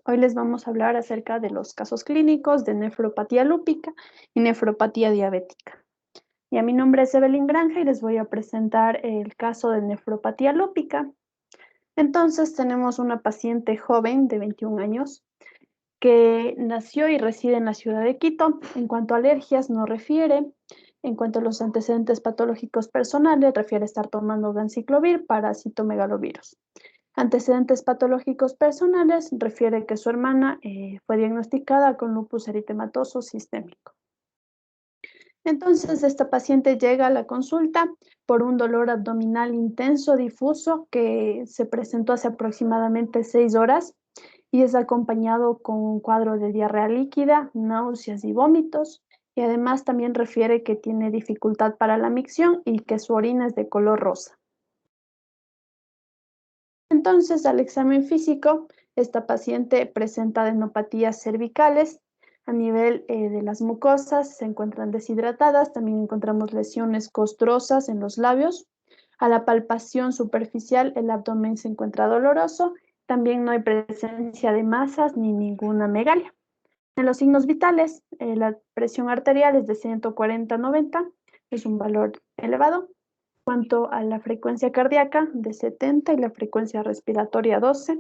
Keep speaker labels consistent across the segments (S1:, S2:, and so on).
S1: Hoy les vamos a hablar acerca de los casos clínicos de nefropatía lúpica y nefropatía diabética. Mi nombre es Evelyn Granja y les voy a presentar el caso de nefropatía lúpica. Entonces, tenemos una paciente joven de 21 años que nació y reside en la ciudad de Quito. En cuanto a alergias, no refiere. En cuanto a los antecedentes patológicos personales, refiere estar tomando ganciclovir para citomegalovirus. Antecedentes patológicos personales, refiere que su hermana fue diagnosticada con lupus eritematoso sistémico. Entonces, esta paciente llega a la consulta por un dolor abdominal intenso, difuso, que se presentó hace aproximadamente 6 horas y es acompañado con un cuadro de diarrea líquida, náuseas y vómitos. Y además también refiere que tiene dificultad para la micción y que su orina es de color rosa. Entonces, al examen físico, esta paciente presenta adenopatías cervicales. A nivel de las mucosas se encuentran deshidratadas, también encontramos lesiones costrosas en los labios. A la palpación superficial, el abdomen se encuentra doloroso, también no hay presencia de masas ni ninguna megalia. En los signos vitales, la presión arterial es de 140/90, es un valor elevado. Cuanto a la frecuencia cardíaca, de 70, y la frecuencia respiratoria 12,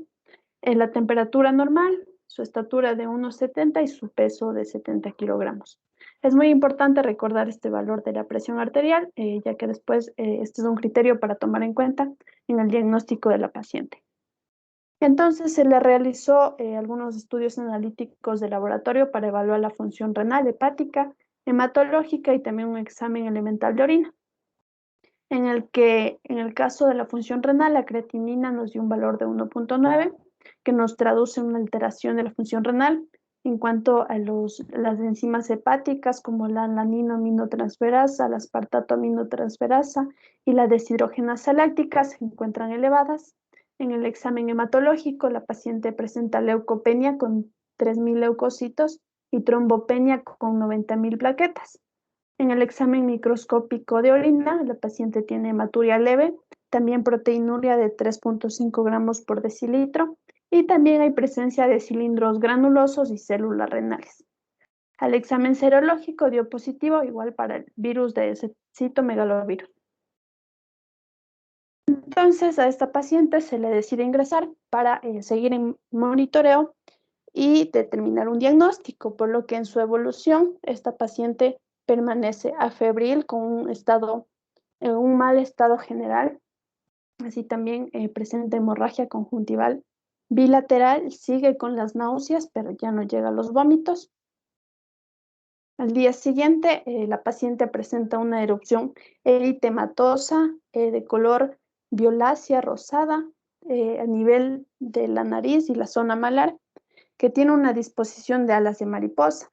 S1: la temperatura normal, su estatura de 1,70 y su peso de 70 kilogramos. Es muy importante recordar este valor de la presión arterial, ya que después este es un criterio para tomar en cuenta en el diagnóstico de la paciente. Entonces se le realizó algunos estudios analíticos de laboratorio para evaluar la función renal, hepática, hematológica y también un examen elemental de orina, en el caso de la función renal, la creatinina nos dio un valor de 1,9, que nos traduce una alteración de la función renal. En cuanto a las enzimas hepáticas, como la alanino-aminotransferasa, la aspartato-aminotransferasa y la deshidrogenasa láctica, se encuentran elevadas. En el examen hematológico, la paciente presenta leucopenia con 3.000 leucocitos y trombopenia con 90.000 plaquetas. En el examen microscópico de orina, la paciente tiene hematuria leve, también proteinuria de 3,5 gramos por decilitro y también hay presencia de cilindros granulosos y células renales. Al examen serológico dio positivo igual para el virus de citomegalovirus. Entonces a esta paciente se le decide ingresar para seguir en monitoreo y determinar un diagnóstico, por lo que en su evolución esta paciente permanece afebril con un mal estado general, así también presenta hemorragia conjuntival bilateral, sigue con las náuseas, pero ya no llega a los vómitos. Al día siguiente, la paciente presenta una erupción eritematosa de color violácea rosada a nivel de la nariz y la zona malar, que tiene una disposición de alas de mariposa.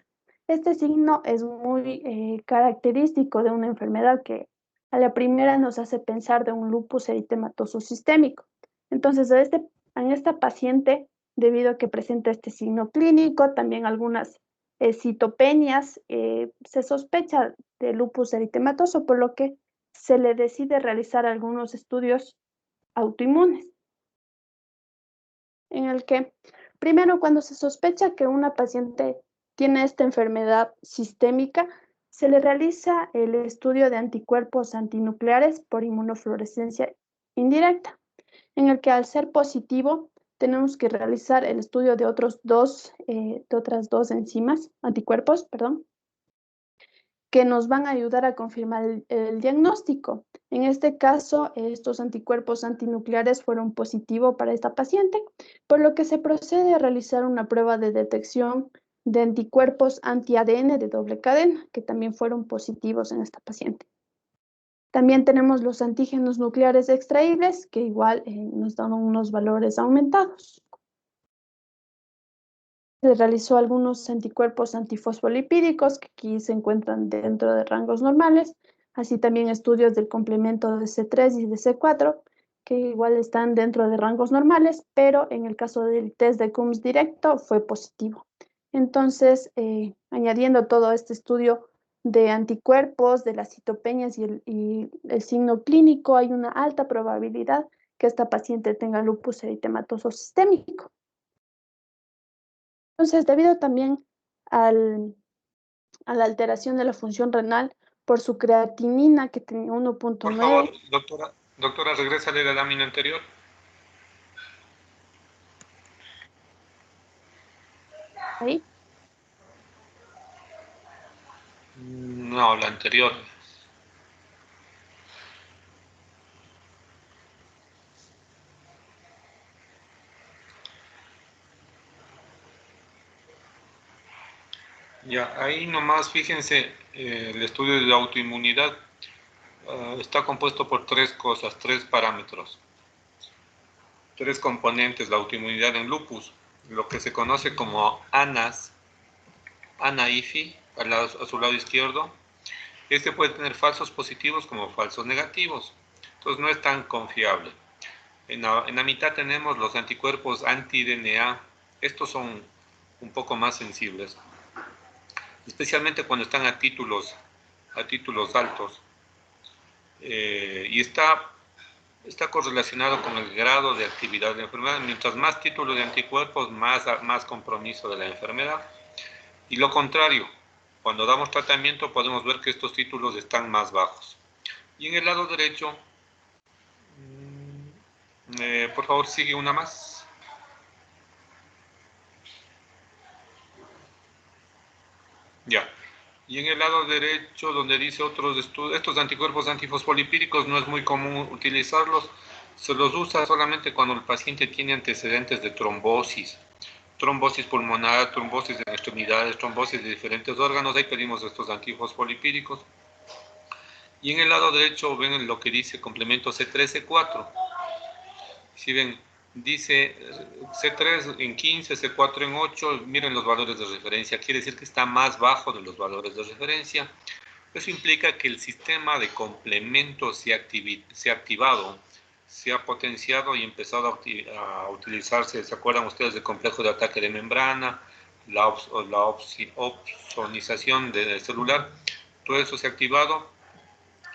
S1: Este signo es muy característico de una enfermedad que a la primera nos hace pensar de un lupus eritematoso sistémico. Entonces, en esta paciente, debido a que presenta este signo clínico, también algunas citopenias, se sospecha de lupus eritematoso, por lo que se le decide realizar algunos estudios autoinmunes, en el que primero, cuando se sospecha que una paciente tiene esta enfermedad sistémica, se le realiza el estudio de anticuerpos antinucleares por inmunofluorescencia indirecta, en el que al ser positivo tenemos que realizar el estudio de otras dos enzimas, anticuerpos, perdón, que nos van a ayudar a confirmar el diagnóstico. En este caso, estos anticuerpos antinucleares fueron positivos para esta paciente, por lo que se procede a realizar una prueba de detección de anticuerpos anti-ADN de doble cadena, que también fueron positivos en esta paciente. También tenemos los antígenos nucleares extraíbles, que igual nos dan unos valores aumentados. Se realizó algunos anticuerpos antifosfolipídicos que aquí se encuentran dentro de rangos normales, así también estudios del complemento de C3 y de C4, que igual están dentro de rangos normales, pero en el caso del test de Coombs directo fue positivo. Entonces, añadiendo todo este estudio de anticuerpos, de las citopenias y el signo clínico, hay una alta probabilidad que esta paciente tenga lupus eritematoso sistémico. Entonces, debido también a la alteración de la función renal por su creatinina que tenía 1.9.
S2: Por favor, doctora, regrésale la lámina anterior.
S1: Ahí.
S2: No, la anterior. Ya, ahí nomás fíjense, el estudio de autoinmunidad está compuesto por tres cosas, tres parámetros, tres componentes, la autoinmunidad en lupus, lo que se conoce como ANAS, ANA-IFI, a su lado izquierdo. Este puede tener falsos positivos como falsos negativos, entonces no es tan confiable. En la mitad tenemos los anticuerpos anti-DNA, estos son un poco más sensibles, especialmente cuando están a títulos altos, y está correlacionado con el grado de actividad de la enfermedad. Mientras más títulos de anticuerpos, más compromiso de la enfermedad. Y lo contrario, cuando damos tratamiento podemos ver que estos títulos están más bajos. Y en el lado derecho, por favor, sigue una más. Ya. Y en el lado derecho, donde dice otros estudios, estos anticuerpos antifosfolipídicos no es muy común utilizarlos. Se los usa solamente cuando el paciente tiene antecedentes de trombosis pulmonar, trombosis de extremidades, trombosis de diferentes órganos. Ahí pedimos estos antifosfolipídicos. Y en el lado derecho ven lo que dice complemento C3, C4. Si ven, dice C3 en 15, C4 en 8, miren los valores de referencia, quiere decir que está más bajo de los valores de referencia. Eso implica que el sistema de complemento se ha activado, se ha potenciado y empezado a utilizarse. ¿Se acuerdan ustedes del complejo de ataque de membrana, la opsonización del celular? Todo eso se ha activado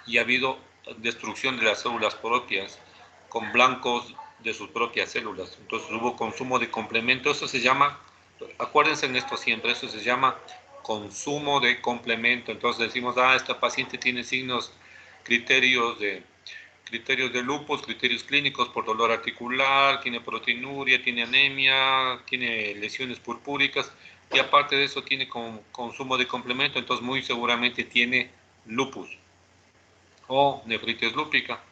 S2: y ha habido destrucción de las células propias con blancos de sus propias células. Entonces hubo consumo de complemento. Eso se llama, acuérdense en esto siempre, eso se llama consumo de complemento. Entonces decimos, esta paciente tiene criterios de lupus, criterios clínicos por dolor articular, tiene proteinuria, tiene anemia, tiene lesiones purpúricas, y aparte de eso tiene consumo de complemento, entonces muy seguramente tiene lupus o nefritis lúpica.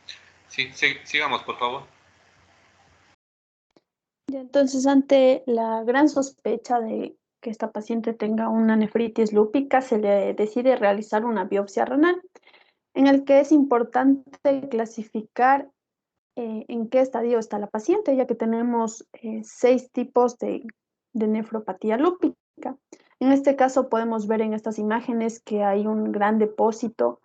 S2: Sí, sigamos, por favor.
S1: Ya, entonces, ante la gran sospecha de que esta paciente tenga una nefritis lúpica, se le decide realizar una biopsia renal, en el que es importante clasificar en qué estadio está la paciente, ya que tenemos 6 tipos de nefropatía lúpica. En este caso podemos ver en estas imágenes que hay un gran depósito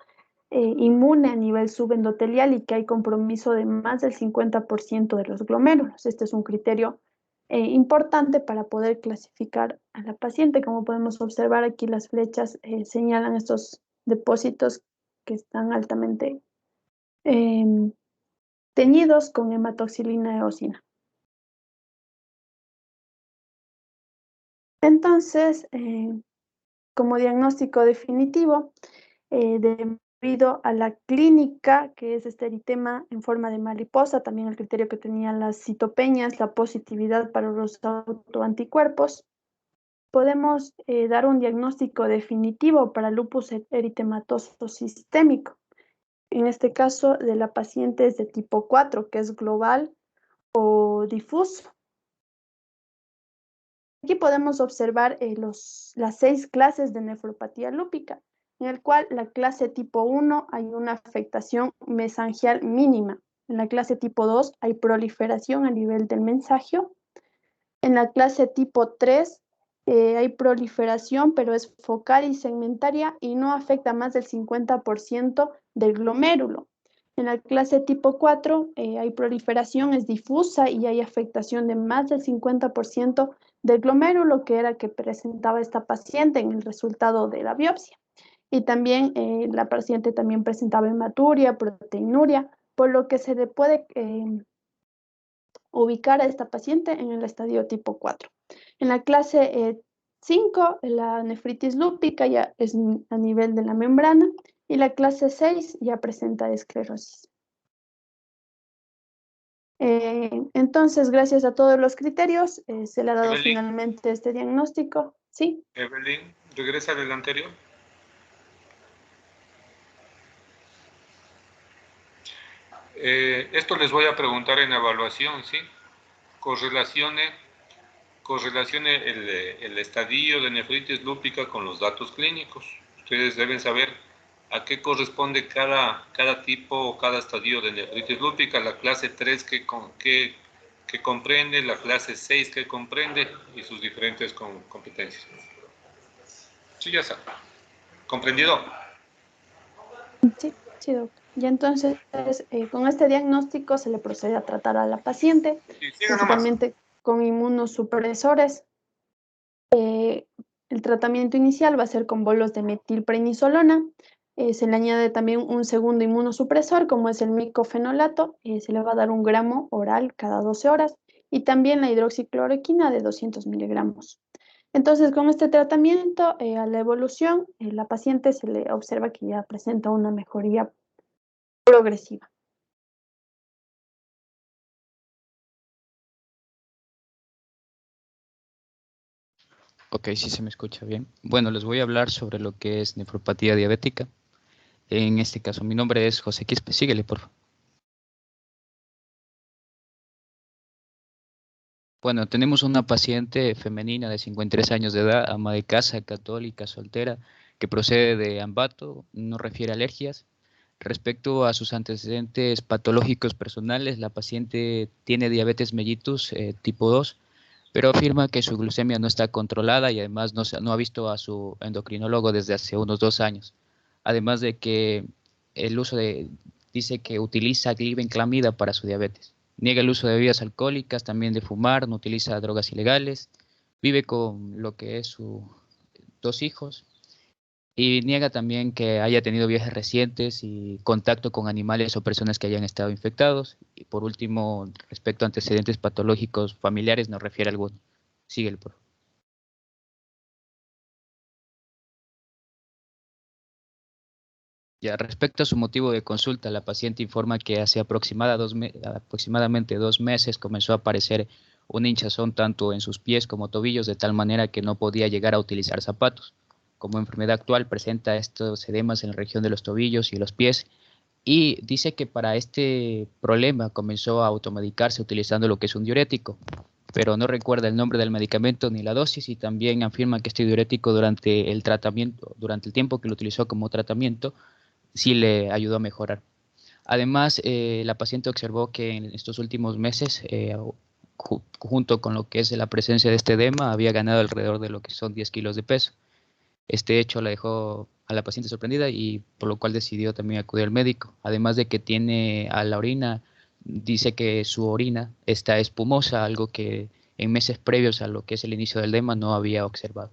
S1: inmune a nivel subendotelial y que hay compromiso de más del 50% de los glomérulos. Este es un criterio importante para poder clasificar a la paciente. Como podemos observar aquí, las flechas señalan estos depósitos que están altamente teñidos con hematoxilina eosina. Entonces, como diagnóstico definitivo, debido a la clínica, que es este eritema en forma de mariposa, también el criterio que tenían las citopeñas, la positividad para los autoanticuerpos, podemos dar un diagnóstico definitivo para lupus eritematoso sistémico. En este caso, de la paciente es de tipo 4, que es global o difuso. Aquí podemos observar las 6 clases de nefropatía lúpica, en el cual la clase tipo 1 hay una afectación mesangial mínima. En la clase tipo 2 hay proliferación a nivel del mensajio. En la clase tipo 3 hay proliferación, pero es focal y segmentaria y no afecta más del 50% del glomérulo. En la clase tipo 4 hay proliferación, es difusa y hay afectación de más del 50% del glomérulo, que era que presentaba esta paciente en el resultado de la biopsia. Y también la paciente también presentaba hematuria, proteinuria, por lo que se le puede ubicar a esta paciente en el estadio tipo 4. En la clase 5, la nefritis lúpica ya es a nivel de la membrana y la clase 6 ya presenta esclerosis. Entonces, gracias a todos los criterios, se le ha dado
S2: Evelyn,
S1: finalmente este diagnóstico. ¿Sí?
S2: Evelyn, regresa del anterior. Esto les voy a preguntar en evaluación, ¿sí? Correlacione el estadio de nefritis lúpica con los datos clínicos. Ustedes deben saber a qué corresponde cada tipo o cada estadio de nefritis lúpica, la clase 3 que comprende, la clase 6 que comprende y sus diferentes competencias. Sí, ya está. ¿Comprendido?
S1: Sí, sí, doctor. Y entonces, con este diagnóstico se le procede a tratar a la paciente,
S2: Sí, siga nomás.
S1: principalmente con inmunosupresores. El tratamiento inicial va a ser con bolos de metilprednisolona. Se le añade también un segundo inmunosupresor, como es el micofenolato. Se le va a dar 1 gramo oral cada 12 horas y también la hidroxicloroquina de 200 miligramos. Entonces, con este tratamiento, a la evolución, la paciente se le observa que ya presenta una mejoría progresiva.
S3: Ok, sí se me escucha bien. Bueno, les voy a hablar sobre lo que es nefropatía diabética. En este caso, mi nombre es José Quispe. Síguele, por favor. Bueno, tenemos una paciente femenina de 53 años de edad, ama de casa, católica, soltera, que procede de Ambato, no refiere alergias. Respecto a sus antecedentes patológicos personales, la paciente tiene diabetes mellitus tipo 2, pero afirma que su glucemia no está controlada y además no ha visto a su endocrinólogo desde hace unos 2 años. Además de que el uso de, dice que utiliza glibenclamida para su diabetes. Niega el uso de bebidas alcohólicas, también de fumar, no utiliza drogas ilegales, vive con lo que es sus 2 hijos y niega también que haya tenido viajes recientes y contacto con animales o personas que hayan estado infectados. Y por último, respecto a antecedentes patológicos familiares, no refiere a alguno. Síguelo, por favor. Ya, respecto a su motivo de consulta, la paciente informa que hace aproximadamente 2 meses comenzó a aparecer una hinchazón tanto en sus pies como tobillos, de tal manera que no podía llegar a utilizar zapatos. Como enfermedad actual, presenta estos edemas en la región de los tobillos y los pies y dice que para este problema comenzó a automedicarse utilizando lo que es un diurético, pero no recuerda el nombre del medicamento ni la dosis y también afirma que este diurético durante el tratamiento, durante el tiempo que lo utilizó como tratamiento, sí le ayudó a mejorar. Además, la paciente observó que en estos últimos meses, junto con lo que es la presencia de este edema, había ganado alrededor de lo que son 10 kilos de peso. Este hecho la dejó a la paciente sorprendida y por lo cual decidió también acudir al médico. Además de que tiene a la orina, dice que su orina está espumosa, algo que en meses previos a lo que es el inicio del edema no había observado.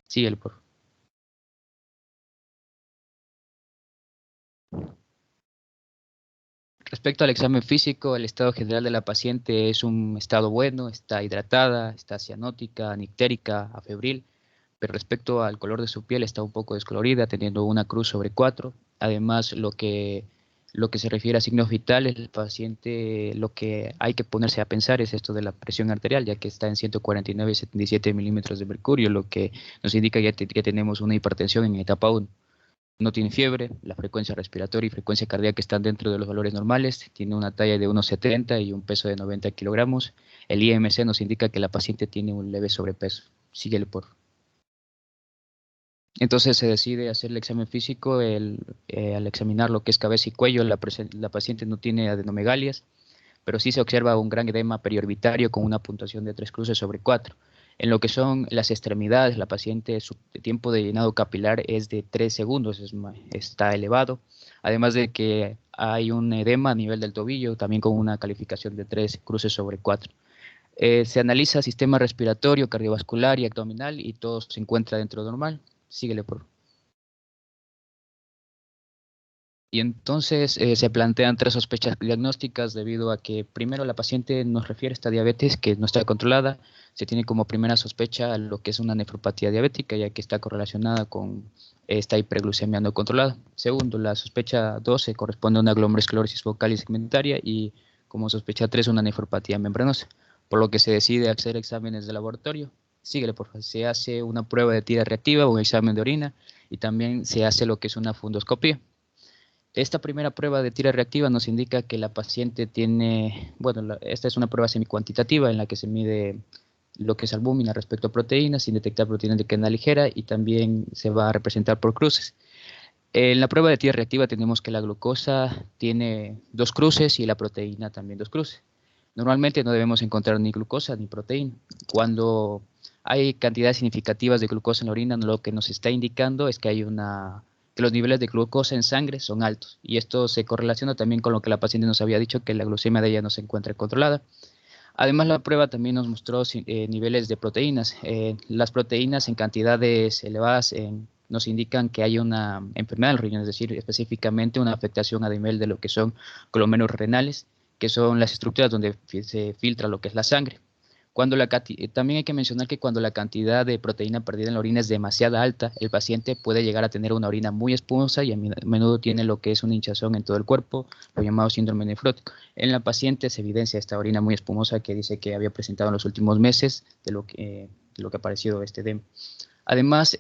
S3: Síguelo, por favor. Respecto al examen físico, el estado general de la paciente es un estado bueno, está hidratada, está cianótica, nictérica, afebril, pero respecto al color de su piel está un poco descolorida, teniendo una cruz sobre 4. Además, lo que se refiere a signos vitales, el paciente lo que hay que ponerse a pensar es esto de la presión arterial, ya que está en 149,77 milímetros de mercurio, lo que nos indica que tenemos una hipertensión en etapa 1. No tiene fiebre, la frecuencia respiratoria y frecuencia cardíaca están dentro de los valores normales, tiene una talla de 1,70 y un peso de 90 kilogramos. El IMC nos indica que la paciente tiene un leve sobrepeso. Síguele, por favor. Entonces se decide hacer el examen físico, al examinar lo que es cabeza y cuello, la paciente no tiene adenomegalias, pero sí se observa un gran edema periorbitario con una puntuación de 3 cruces sobre 4. En lo que son las extremidades, la paciente, su tiempo de llenado capilar es de 3 segundos, está elevado, además de que hay un edema a nivel del tobillo, también con una calificación de 3 cruces sobre 4. Se analiza sistema respiratorio, cardiovascular y abdominal y todo se encuentra dentro de normal. Síguele, por favor. Y entonces se plantean tres sospechas diagnósticas debido a que primero la paciente nos refiere a esta diabetes que no está controlada. Se tiene como primera sospecha lo que es una nefropatía diabética, ya que está correlacionada con esta hiperglucemia no controlada. Segundo, la sospecha 2 se corresponde a una glomerulosclerosis focal y segmentaria y como sospecha 3 una nefropatía membranosa, por lo que se decide hacer exámenes de laboratorio. Síguele, por favor. Se hace una prueba de tira reactiva o un examen de orina y también se hace lo que es una fundoscopía. Esta primera prueba de tira reactiva nos indica que la paciente tiene, bueno, esta es una prueba semicuantitativa en la que se mide lo que es albúmina respecto a proteínas, sin detectar proteínas de cadena ligera y también se va a representar por cruces. En la prueba de tira reactiva tenemos que la glucosa tiene 2 cruces y la proteína también 2 cruces. Normalmente no debemos encontrar ni glucosa ni proteína. Cuando hay cantidades significativas de glucosa en la orina, lo que nos está indicando es que que los niveles de glucosa en sangre son altos. Y esto se correlaciona también con lo que la paciente nos había dicho, que la glucemia de ella no se encuentra controlada. Además, la prueba también nos mostró niveles de proteínas. Las proteínas en cantidades elevadas nos indican que hay una enfermedad del riñón, es decir, específicamente una afectación a nivel de lo que son glómerulos renales, que son las estructuras donde se filtra lo que es la sangre. También hay que mencionar que cuando la cantidad de proteína perdida en la orina es demasiado alta, el paciente puede llegar a tener una orina muy espumosa y a menudo tiene lo que es una hinchazón en todo el cuerpo, lo llamado síndrome nefrótico. En la paciente se evidencia esta orina muy espumosa que dice que había presentado en los últimos meses de lo que ha aparecido este edema. Además,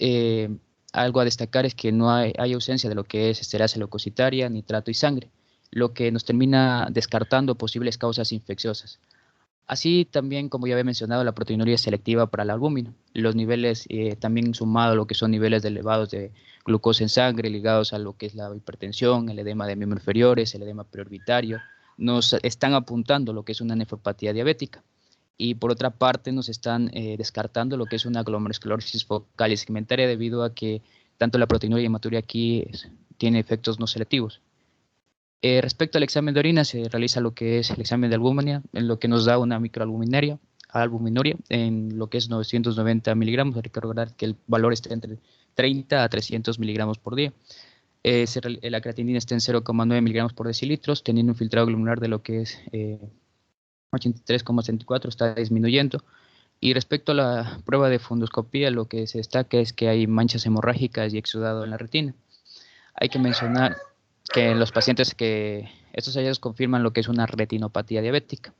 S3: algo a destacar es que no hay ausencia de lo que es esterasa leucocitaria, nitrato y sangre, lo que nos termina descartando posibles causas infecciosas. Así también, como ya había mencionado, la proteinuria es selectiva para la albúmina. Los niveles, también sumado a lo que son niveles elevados de glucosa en sangre, ligados a lo que es la hipertensión, el edema de miembros inferiores, el edema preorbitario, nos están apuntando lo que es una nefropatía diabética. Y por otra parte, nos están descartando lo que es una glomerulosclerosis focal y segmentaria debido a que tanto la proteinuria y hematuria aquí tiene efectos no selectivos. Respecto al examen de orina, se realiza lo que es el examen de albúmina, en lo que nos da una microalbuminuria, en lo que es 990 miligramos. Hay que recordar que el valor está entre 30 a 300 miligramos por día. La creatinina está en 0,9 miligramos por decilitros, teniendo un filtrado glomerular de lo que es 83,74, está disminuyendo. Y respecto a la prueba de fundoscopía, lo que se destaca es que hay manchas hemorrágicas y exudado en la retina. Hay que mencionar que en los pacientes estos hallazgos confirman lo que es una retinopatía diabética,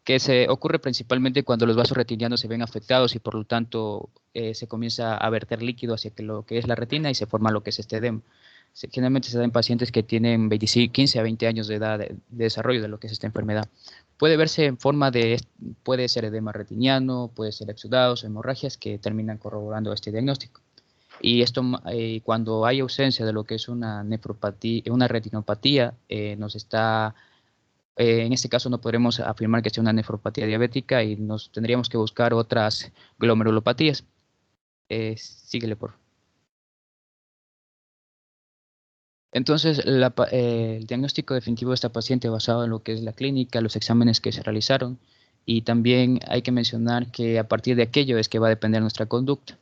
S3: que se ocurre principalmente cuando los vasos retinianos se ven afectados y por lo tanto se comienza a verter líquido hacia lo que es la retina y se forma lo que es este edema. Generalmente se da en pacientes que tienen 15 a 20 años de edad de desarrollo de lo que es esta enfermedad. Puede verse en forma puede ser edema retiniano, puede ser exudados o hemorragias que terminan corroborando este diagnóstico. Y esto, cuando hay ausencia de lo que es una nefropatía, una retinopatía, en este caso no podremos afirmar que sea una nefropatía diabética y nos tendríamos que buscar otras glomerulopatías. Síguele, por favor. Entonces, el diagnóstico definitivo de esta paciente basado en lo que es la clínica, los exámenes que se realizaron, y también hay que mencionar que a partir de aquello es que va a depender nuestra conducta.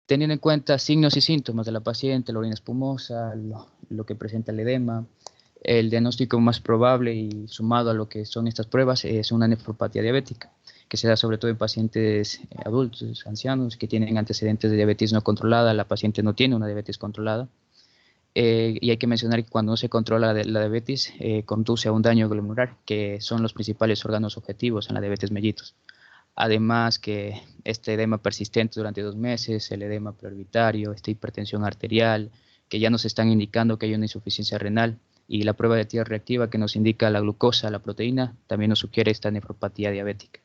S3: Teniendo en cuenta signos y síntomas de la paciente, la orina espumosa, lo que presenta el edema, el diagnóstico más probable y sumado a lo que son estas pruebas es una nefropatía diabética, que se da sobre todo en pacientes adultos, ancianos, que tienen antecedentes de diabetes no controlada. La paciente no tiene una diabetes controlada. Y hay que mencionar que cuando no se controla la diabetes, conduce a un daño glomerular, que son los principales órganos objetivos en la diabetes mellitus. Además que este edema persistente durante 2 meses, el edema preorbitario, esta hipertensión arterial, que ya nos están indicando que hay una insuficiencia renal, y la prueba de tira reactiva que nos indica la glucosa, la proteína, también nos sugiere esta nefropatía diabética.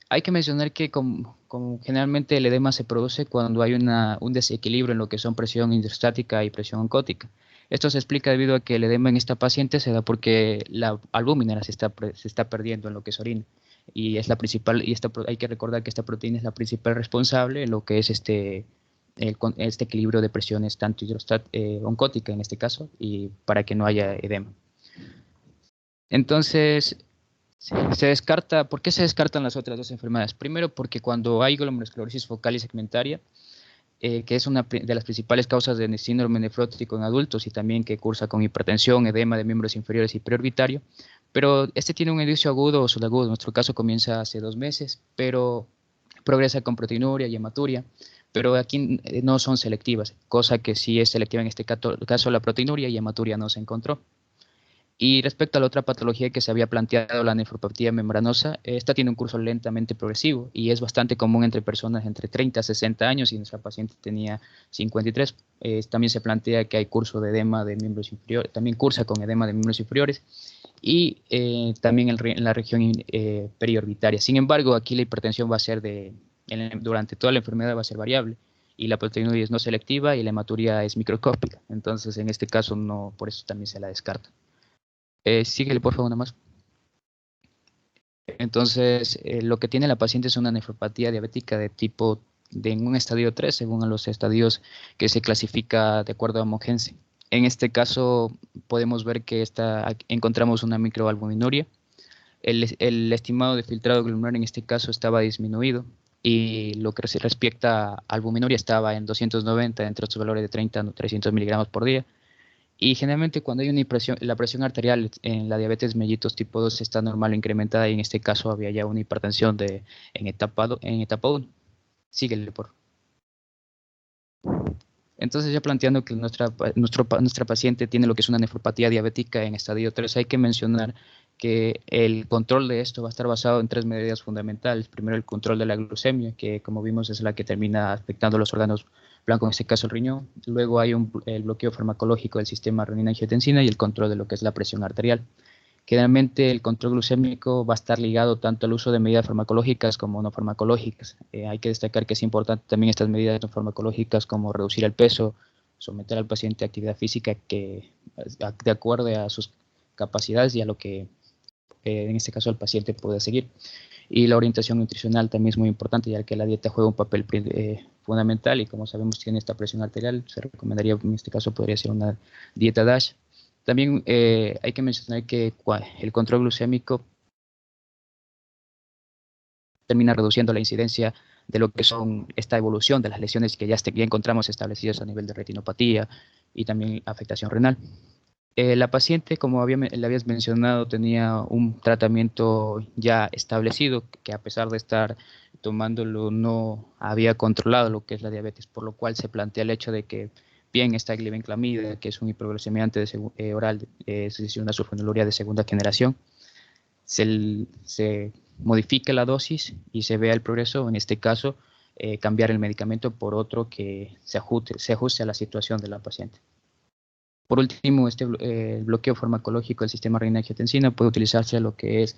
S3: Hay que mencionar que como generalmente el edema se produce cuando hay un desequilibrio en lo que son presión hidrostática y presión oncótica. Esto se explica debido a que el edema en esta paciente se da porque la albúmina se está perdiendo en lo que es orina. Y es la principal, hay que recordar que esta proteína es la principal responsable en lo que es este equilibrio de presiones, tanto oncótica en este caso, y para que no haya edema. Entonces, ¿por qué se descartan las otras dos enfermedades? Primero, porque cuando hay glomerulosclerosis focal y segmentaria, que es una de las principales causas de síndrome nefrótico en adultos y también que cursa con hipertensión, edema de miembros inferiores y preorbitario. Pero este tiene un inicio agudo o subagudo. En nuestro caso comienza hace 2 meses, pero progresa con proteinuria y hematuria. Pero aquí no son selectivas, cosa que sí es selectiva en este caso la proteinuria y hematuria no se encontró. Y respecto a la otra patología que se había planteado, la nefropatía membranosa, esta tiene un curso lentamente progresivo y es bastante común entre personas entre 30 a 60 años y nuestra paciente tenía 53. También se plantea que hay curso de edema de miembros inferiores, también cursa con edema de miembros inferiores y también en la región periorbitaria. Sin embargo, aquí la hipertensión va a ser durante toda la enfermedad va a ser variable y la proteinuria es no selectiva y la hematuria es microscópica. Entonces, en este caso, no, por eso también se la descarta. Síguele, por favor, nada más. Entonces, lo que tiene la paciente es una nefropatía diabética en un estadio 3, según los estadios que se clasifica de acuerdo a Mogensen. En este caso, podemos ver que encontramos una microalbuminuria. El estimado de filtrado glomerular en este caso estaba disminuido y lo que respecta a albuminuria estaba en 290 entre otros valores de 30 a 300 miligramos por día. Y generalmente cuando hay la presión arterial en la diabetes mellitus tipo 2 está normal o incrementada y en este caso había ya una hipertensión en etapa 1. Síguele, por favor. Entonces ya planteando que nuestra paciente tiene lo que es una nefropatía diabética en estadio 3, hay que mencionar que el control de esto va a estar basado en 3 medidas fundamentales. Primero, el control de la glucemia, que como vimos es la que termina afectando los órganos blancos, en este caso el riñón. Luego hay el bloqueo farmacológico del sistema renina-angiotensina y el control de lo que es la presión arterial. Generalmente el control glucémico va a estar ligado tanto al uso de medidas farmacológicas como no farmacológicas. Hay que destacar que es importante también estas medidas no farmacológicas como reducir el peso, someter al paciente a actividad física de acuerdo a sus capacidades y a lo que en este caso el paciente puede seguir. Y la orientación nutricional también es muy importante, ya que la dieta juega un papel fundamental y como sabemos tiene esta presión arterial, se recomendaría, en este caso podría ser una dieta DASH. También hay que mencionar que el control glucémico termina reduciendo la incidencia de lo que son esta evolución de las lesiones que ya encontramos establecidas a nivel de retinopatía y también afectación renal. La paciente, como le habías mencionado, tenía un tratamiento ya establecido que a pesar de estar tomándolo no había controlado lo que es la diabetes, por lo cual se plantea el hecho de que bien está glibenclamida, que es un hiperglucemiante oral, es decir, una sulfoniluria de segunda generación, se modifica la dosis y se vea el progreso, en este caso, cambiar el medicamento por otro que se ajuste a la situación de la paciente. Por último, el bloqueo farmacológico del sistema renina-angiotensina puede utilizarse lo que es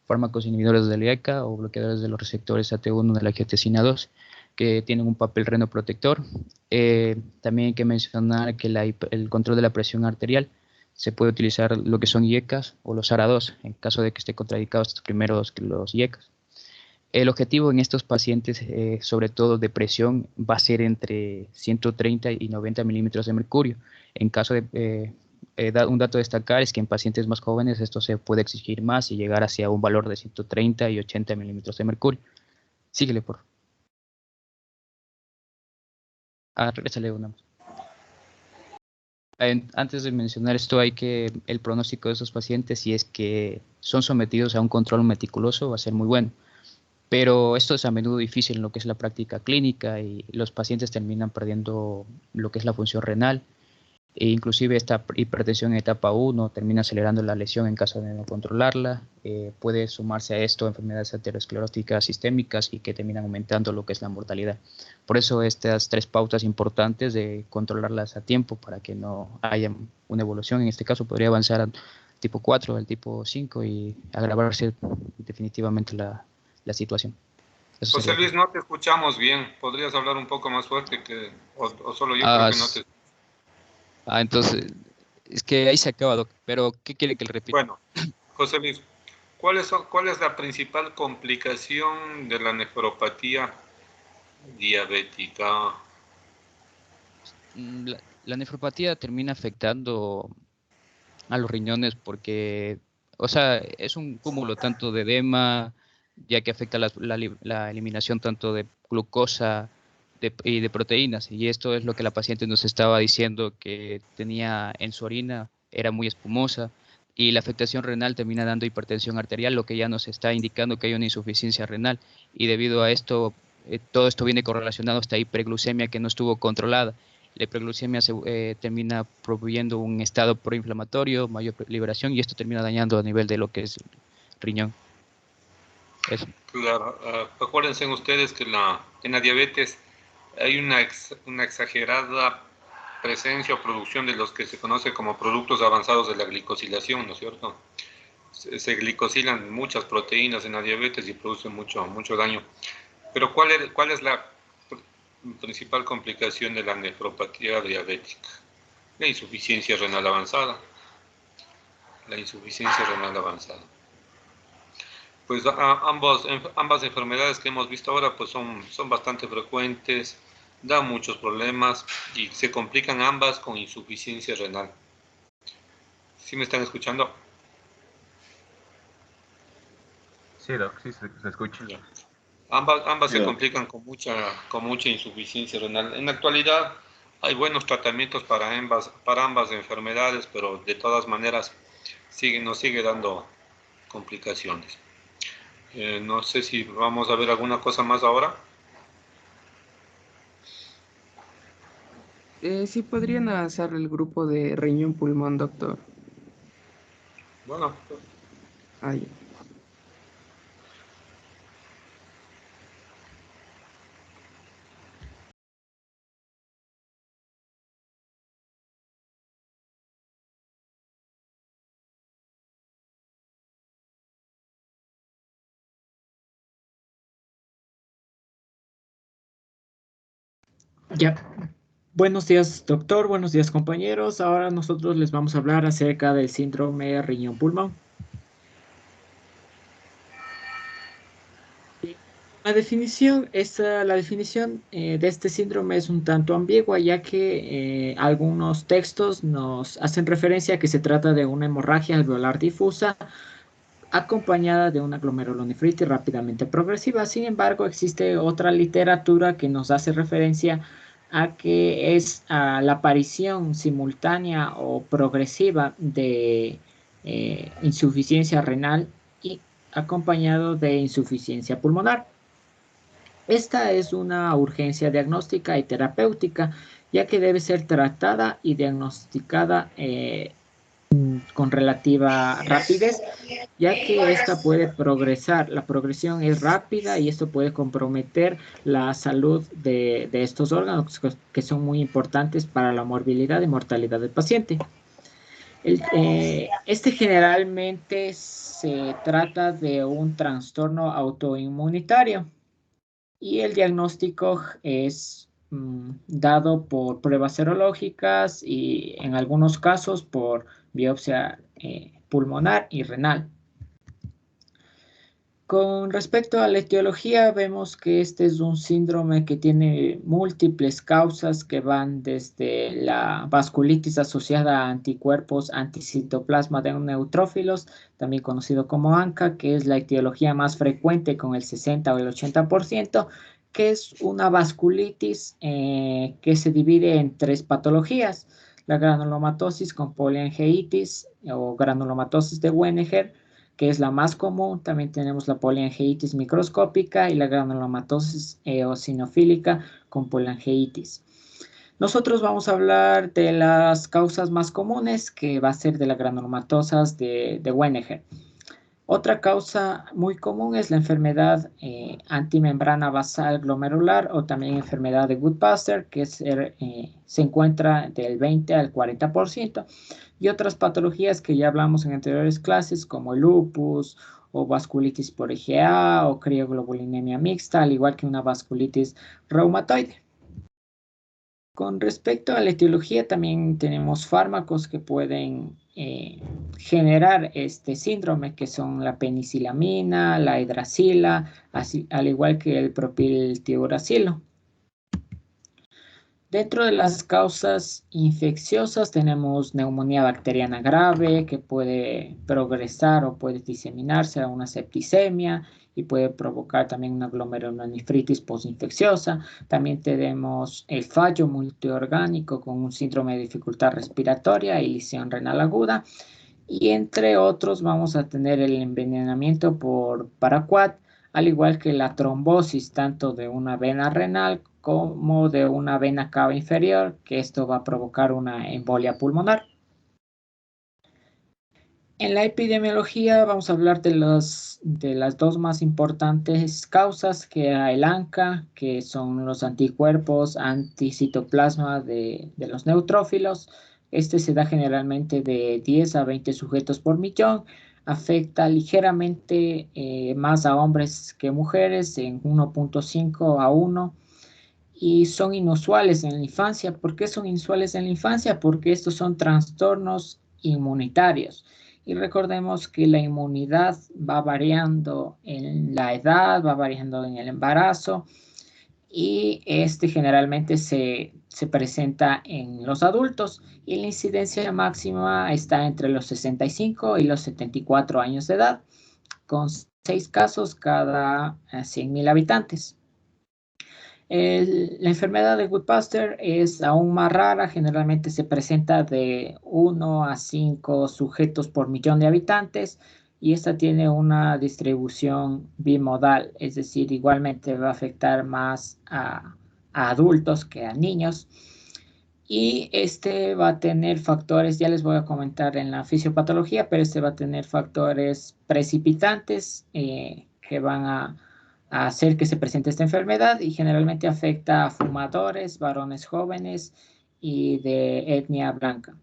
S3: fármacos inhibidores del IECA o bloqueadores de los receptores AT1 de la angiotensina 2, que tienen un papel renoprotector. También hay que mencionar que el control de la presión arterial se puede utilizar lo que son IECAs o los ARA2, en caso de que esté contraindicado estos primeros que los IECAs. El objetivo en estos pacientes, sobre todo de presión, va a ser entre 130 y 90 milímetros de mercurio. En caso de un dato a destacar es que en pacientes más jóvenes esto se puede exigir más y llegar hacia un valor de 130 y 80 milímetros de mercurio. Síguele, por favor. Regrésale una más. Antes de mencionar esto, el pronóstico de estos pacientes, si es que son sometidos a un control meticuloso, va a ser muy bueno. Pero esto es a menudo difícil en lo que es la práctica clínica y los pacientes terminan perdiendo lo que es la función renal. E inclusive esta hipertensión en etapa 1 termina acelerando la lesión en caso de no controlarla. Puede sumarse a esto enfermedades ateroscleróticas sistémicas y que terminan aumentando lo que es la mortalidad. Por eso estas 3 pautas importantes de controlarlas a tiempo para que no haya una evolución. En este caso podría avanzar al tipo 4, al tipo 5 y agravarse definitivamente la situación.
S2: José Luis, no te escuchamos bien. ¿Podrías hablar un poco más fuerte o solo yo creo que no te...
S3: Entonces, es que ahí se acaba, Doc, pero ¿qué quiere que le repita?
S2: Bueno, José Luis, ¿cuál es la principal complicación de la nefropatía diabética?
S3: La nefropatía termina afectando a los riñones porque, o sea, es un cúmulo tanto de edema, ya que afecta la eliminación tanto de glucosa y de proteínas, y esto es lo que la paciente nos estaba diciendo que tenía en su orina, era muy espumosa, y la afectación renal termina dando hipertensión arterial, lo que ya nos está indicando que hay una insuficiencia renal, y debido a esto, todo esto viene correlacionado hasta hiperglucemia que no estuvo controlada. La hiperglucemia termina proveyendo un estado proinflamatorio, mayor liberación, y esto termina dañando a nivel de lo que es riñón. Eso.
S2: Claro, acuérdense ustedes que en la diabetes hay una exagerada presencia o producción de los que se conoce como productos avanzados de la glicosilación, ¿no es cierto? Se glicosilan muchas proteínas en la diabetes y producen mucho daño. Pero ¿cuál es la principal complicación de la nefropatía diabética? La insuficiencia renal avanzada. La insuficiencia renal avanzada. Pues ambas enfermedades que hemos visto ahora pues son bastante frecuentes, dan muchos problemas y se complican ambas con insuficiencia renal. ¿Sí me están escuchando?
S4: Sí, Doc, sí se escucha.
S2: Ya. Ambas se complican con mucha insuficiencia renal. En la actualidad hay buenos tratamientos para ambas enfermedades, pero de todas maneras nos sigue dando complicaciones. No sé si vamos a ver alguna cosa más ahora.
S5: Sí podrían hacer el grupo de riñón pulmón, doctor.
S2: Bueno,
S5: Ahí.
S6: Ya. Buenos días, doctor. Buenos días, compañeros. Ahora nosotros les vamos a hablar acerca del síndrome riñón-pulmón. La definición de este síndrome es un tanto ambigua, ya que algunos textos nos hacen referencia a que se trata de una hemorragia alveolar difusa acompañada de una glomerulonefritis rápidamente progresiva. Sin embargo, existe otra literatura que nos hace referencia a que es la aparición simultánea o progresiva de insuficiencia renal y acompañado de insuficiencia pulmonar. Esta es una urgencia diagnóstica y terapéutica, ya que debe ser tratada y diagnosticada con relativa rapidez, ya que esta puede progresar. La progresión es rápida y esto puede comprometer la salud de estos órganos que son muy importantes para la morbilidad y mortalidad del paciente. Este generalmente se trata de un trastorno autoinmunitario y el diagnóstico es dado por pruebas serológicas y en algunos casos por biopsia pulmonar y renal. Con respecto a la etiología, vemos que este es un síndrome que tiene múltiples causas que van desde la vasculitis asociada a anticuerpos anticitoplasma de neutrófilos, también conocido como ANCA, que es la etiología más frecuente con el 60 o el 80%, que es una vasculitis que se divide en tres patologías: la granulomatosis con poliangeitis o granulomatosis de Wegener, que es la más común. También tenemos la poliangeitis microscópica y la granulomatosis eosinofílica con poliangeitis. Nosotros vamos a hablar de las causas más comunes, que va a ser de la granulomatosis de Wegener. Otra causa muy común es la enfermedad antimembrana basal glomerular o también enfermedad de Goodbuster, que se encuentra del 20 al 40%. Y otras patologías que ya hablamos en anteriores clases, como el lupus o vasculitis por IgA o crioglobulinemia mixta, al igual que una vasculitis reumatoide. Con respecto a la etiología, también tenemos fármacos que pueden generar este síndrome, que son la penicilamina, la hidrasila, al igual que el propiltiuracilo. Dentro de las causas infecciosas tenemos neumonía bacteriana grave, que puede progresar o puede diseminarse a una septicemia, y puede provocar también una glomerulonefritis postinfecciosa. También tenemos el fallo multiorgánico con un síndrome de dificultad respiratoria y lesión renal aguda. Y entre otros vamos a tener el envenenamiento por paraquat, al igual que la trombosis tanto de una vena renal como de una vena cava inferior, que esto va a provocar una embolia pulmonar. En la epidemiología vamos a hablar de las dos más importantes causas, que era el ANCA, que son los anticuerpos anticitoplasma de los neutrófilos. Este se da generalmente de 10 a 20 sujetos por millón. Afecta ligeramente más a hombres que mujeres, en 1.5 a 1. Y son inusuales en la infancia. ¿Por qué son inusuales en la infancia? Porque estos son trastornos inmunitarios. Y recordemos que la inmunidad va variando en la edad, va variando en el embarazo, y generalmente se presenta en los adultos, y la incidencia máxima está entre los 65 y los 74 años de edad, con 6 casos cada 100.000 habitantes. La enfermedad de Goodbuster es aún más rara, generalmente se presenta de 1 a 5 sujetos por millón de habitantes, y esta tiene una distribución bimodal, es decir, igualmente va a afectar más a adultos que a niños. Y va a tener factores, ya les voy a comentar en la fisiopatología, pero va a tener factores precipitantes que van a hacer que se presente esta enfermedad, y generalmente afecta a fumadores, varones jóvenes y de etnia blanca.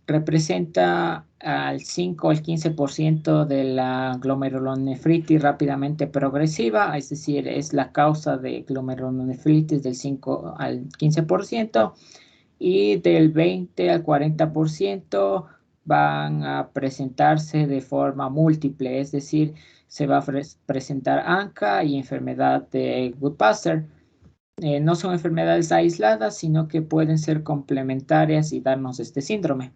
S6: Representa al 5 al 15% de la glomerulonefritis rápidamente progresiva, es decir, es la causa de glomerulonefritis del 5 al 15%, y del 20 al 40% van a presentarse de forma múltiple, es decir, se va a presentar ANCA y enfermedad de Goodbuster. No son enfermedades aisladas, sino que pueden ser complementarias y darnos este síndrome.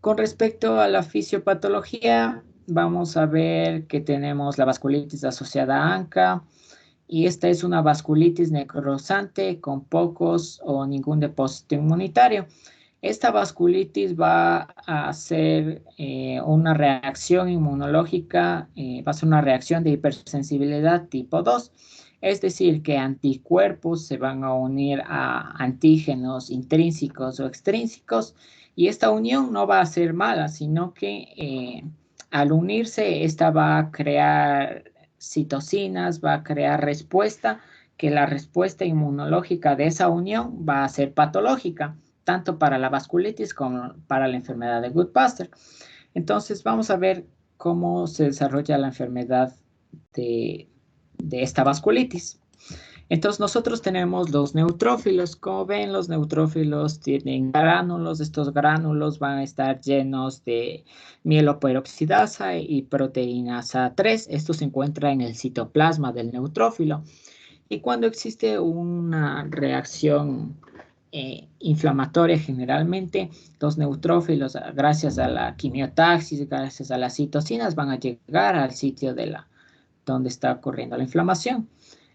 S6: Con respecto a la fisiopatología, vamos a ver que tenemos la vasculitis asociada a ANCA, y esta es una vasculitis necrosante con pocos o ningún depósito inmunitario. Esta vasculitis va a hacer una reacción inmunológica, va a ser una reacción de hipersensibilidad tipo 2. Es decir, que anticuerpos se van a unir a antígenos intrínsecos o extrínsecos, y esta unión no va a ser mala, sino que al unirse, esta va a crear citocinas, va a crear respuesta, que la respuesta inmunológica de esa unión va a ser patológica, tanto para la vasculitis como para la enfermedad de Goodbuster. Entonces vamos a ver cómo se desarrolla la enfermedad de esta vasculitis. Entonces nosotros tenemos los neutrófilos. Como ven, los neutrófilos tienen gránulos. Estos gránulos van a estar llenos de mieloperoxidasa y proteinasa 3. Esto se encuentra en el citoplasma del neutrófilo. Y cuando existe una reacción inflamatoria, generalmente los neutrófilos, gracias a la quimiotaxis, gracias a las citocinas, van a llegar al sitio donde está ocurriendo la inflamación.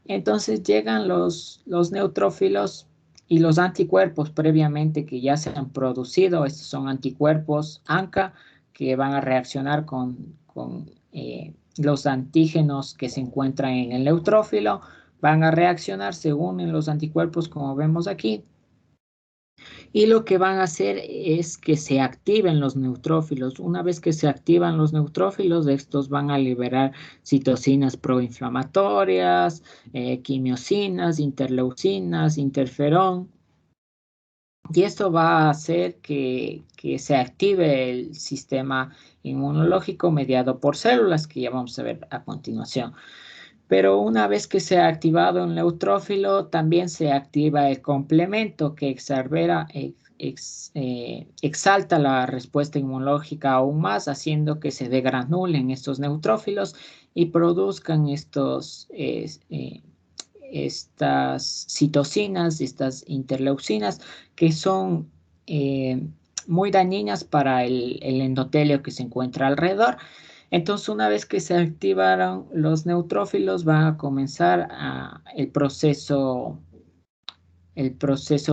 S6: Entonces llegan los neutrófilos y los anticuerpos previamente que ya se han producido. Estos son anticuerpos ANCA que van a reaccionar con los antígenos que se encuentran en el neutrófilo. Van a reaccionar según los anticuerpos, como vemos aquí. Y lo que van a hacer es que se activen los neutrófilos. Una vez que se activan los neutrófilos, estos van a liberar citocinas proinflamatorias, quimiosinas, interleucinas, interferón. Y esto va a hacer que se active el sistema inmunológico mediado por células, que ya vamos a ver a continuación. Pero una vez que se ha activado el neutrófilo, también se activa el complemento que exalta la respuesta inmunológica aún más, haciendo que se degranulen estos neutrófilos y produzcan estas citocinas, estas interleucinas, que son muy dañinas para el endotelio que se encuentra alrededor. Entonces, una vez que se activaron los neutrófilos, va a comenzar el proceso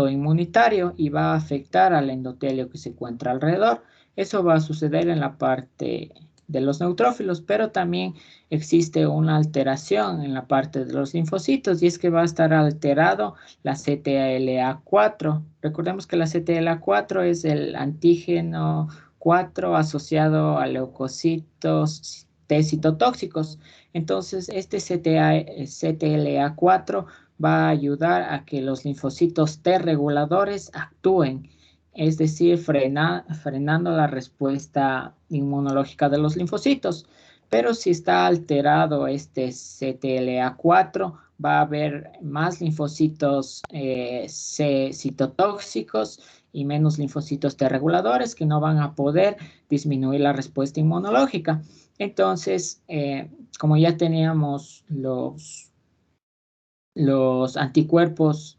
S6: inmunitario y va a afectar al endotelio que se encuentra alrededor. Eso va a suceder en la parte de los neutrófilos, pero también existe una alteración en la parte de los linfocitos, y es que va a estar alterado la CTLA4. Recordemos que la CTLA4 es el antígeno 4 asociado a leucocitos T citotóxicos. Entonces, este CTLA4 va a ayudar a que los linfocitos T reguladores actúen, es decir, frenando la respuesta inmunológica de los linfocitos. Pero si está alterado este CTLA4, va a haber más linfocitos C citotóxicos y menos linfocitos T reguladores que no van a poder disminuir la respuesta inmunológica. Entonces, como ya teníamos los anticuerpos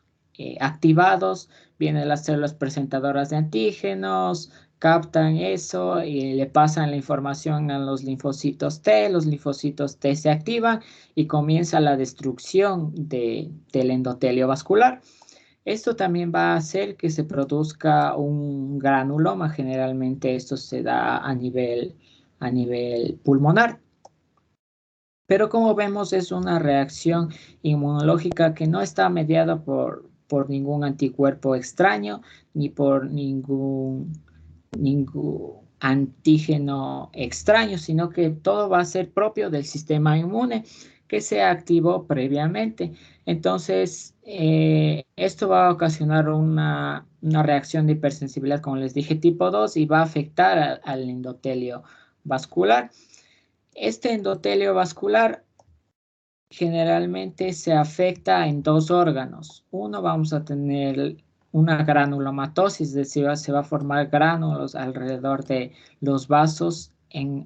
S6: activados, vienen las células presentadoras de antígenos, captan eso y le pasan la información a los linfocitos T se activan y comienza la destrucción del endotelio vascular. Esto también va a hacer que se produzca un granuloma. Generalmente esto se da a nivel pulmonar. Pero como vemos, es una reacción inmunológica que no está mediada por ningún anticuerpo extraño ni por ningún antígeno extraño, sino que todo va a ser propio del sistema inmune que se activó previamente. Entonces, esto va a ocasionar una reacción de hipersensibilidad, como les dije, tipo 2, y va a afectar al endotelio vascular. Este endotelio vascular generalmente se afecta en dos órganos. Uno, vamos a tener una granulomatosis, es decir, se va a formar gránulos alrededor de los vasos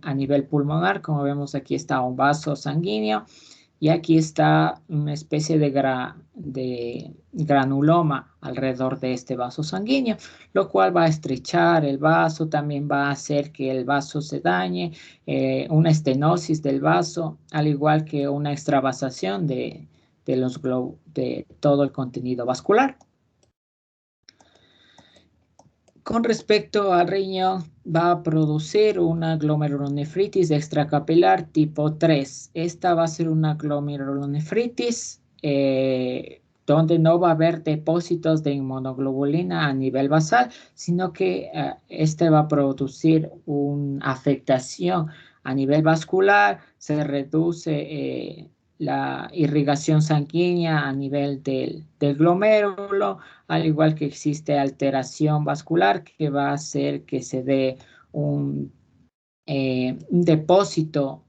S6: a nivel pulmonar. Como vemos, aquí está un vaso sanguíneo y aquí está una especie de granuloma alrededor de este vaso sanguíneo, lo cual va a estrechar el vaso, también va a hacer que el vaso se dañe, una estenosis del vaso, al igual que una extravasación de todo el contenido vascular. Con respecto al riñón, va a producir una glomerulonefritis extracapilar tipo 3. Esta va a ser una glomerulonefritis donde no va a haber depósitos de inmunoglobulina a nivel basal, sino que este va a producir una afectación a nivel vascular, se reduce la irrigación sanguínea a nivel del glomérulo, al igual que existe alteración vascular que va a hacer que se dé un depósito,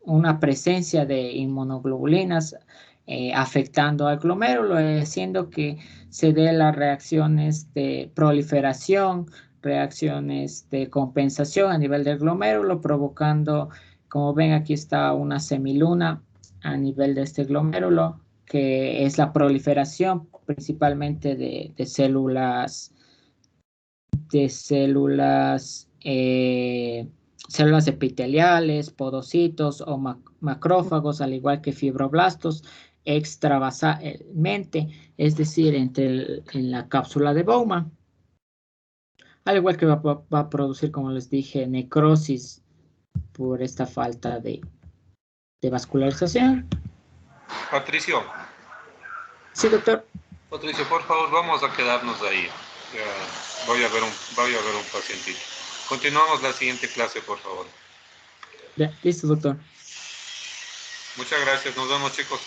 S6: una presencia de inmunoglobulinas afectando al glomérulo, haciendo que se dé las reacciones de proliferación, reacciones de compensación a nivel del glomérulo, provocando, como ven, aquí está una semiluna a nivel de este glomérulo, que es la proliferación principalmente de células epiteliales, podocitos o macrófagos, al igual que fibroblastos extravasalmente, es decir, en la cápsula de Bowman. Al igual que va a producir, como les dije, necrosis por esta falta de vascularización.
S2: Patricio.
S6: Sí, doctor.
S2: Patricio, por favor, vamos a quedarnos ahí. Voy a ver un pacientito. Continuamos la siguiente clase, por favor.
S6: Ya, listo, doctor.
S2: Muchas gracias. Nos vemos, chicos.